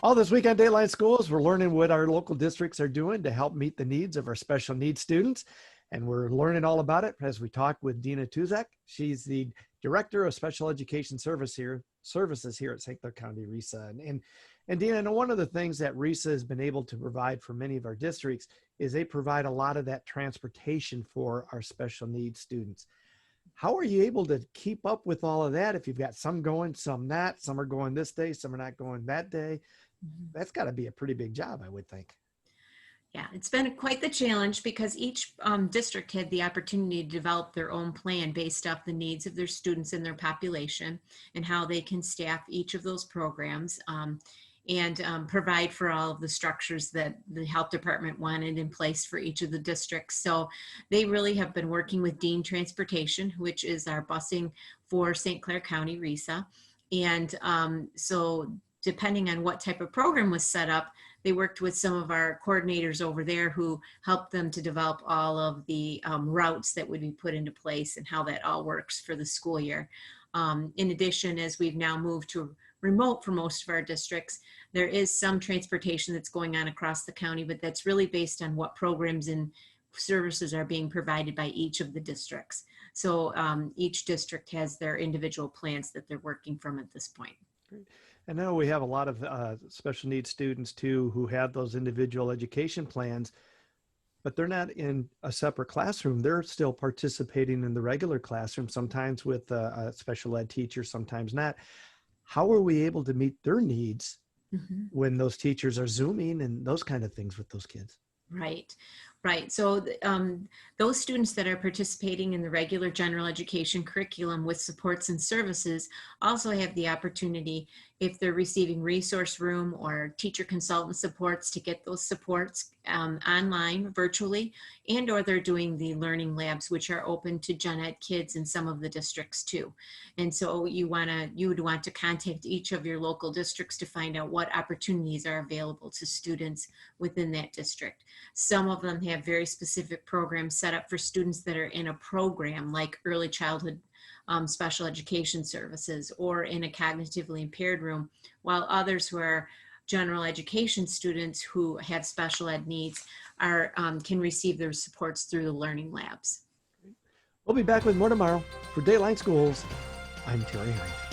All this week on Dateline Schools, we're learning what our local districts are doing to help meet the needs of our special needs students. And we're learning all about it as we talk with Deana Tuczek. She's the Director of Special Education Services here at St. Clair County RESA. And Deana, one of the things that RESA has been able to provide for many of our districts is they provide a lot of that transportation for our special needs students. How are you able to keep up with all of that if you've got some going, some not, some are going this day, some are not going that day? That's got to be a pretty big job, I would think. Yeah, it's been quite the challenge because each district had the opportunity to develop their own plan based off the needs of their students and their population and how they can staff each of those programs and provide for all of the structures that the health department wanted in place for each of the districts. So they really have been working with Dean Transportation, which is our busing for St. Clair County RESA. And so depending on what type of program was set up, they worked with some of our coordinators over there who helped them to develop all of the routes that would be put into place and how that all works for the school year. In addition, as we've now moved to remote for most of our districts, there is some transportation that's going on across the county, but that's really based on what programs and services are being provided by each of the districts. So each district has their individual plans that they're working from at this point. Great. I know we have a lot of special needs students too who have those individual education plans, but they're not in a separate classroom. They're still participating in the regular classroom, sometimes with a special ed teacher, sometimes not. How are we able to meet their needs when those teachers are Zooming and those kind of things with those kids? Right, right. So those students that are participating in the regular general education curriculum with supports and services also have the opportunity, if they're receiving resource room or teacher consultant supports, to get those supports online, virtually, and or they're doing the learning labs, which are open to gen ed kids in some of the districts too. And so you would want to contact each of your local districts to find out what opportunities are available to students within that district. Some of them have very specific programs set up for students that are in a program like early childhood special education services or in a cognitively impaired room, while others who are general education students who have special ed needs can receive their supports through the learning labs. We'll be back with more tomorrow. For Dateline Schools, I'm Terry Hine.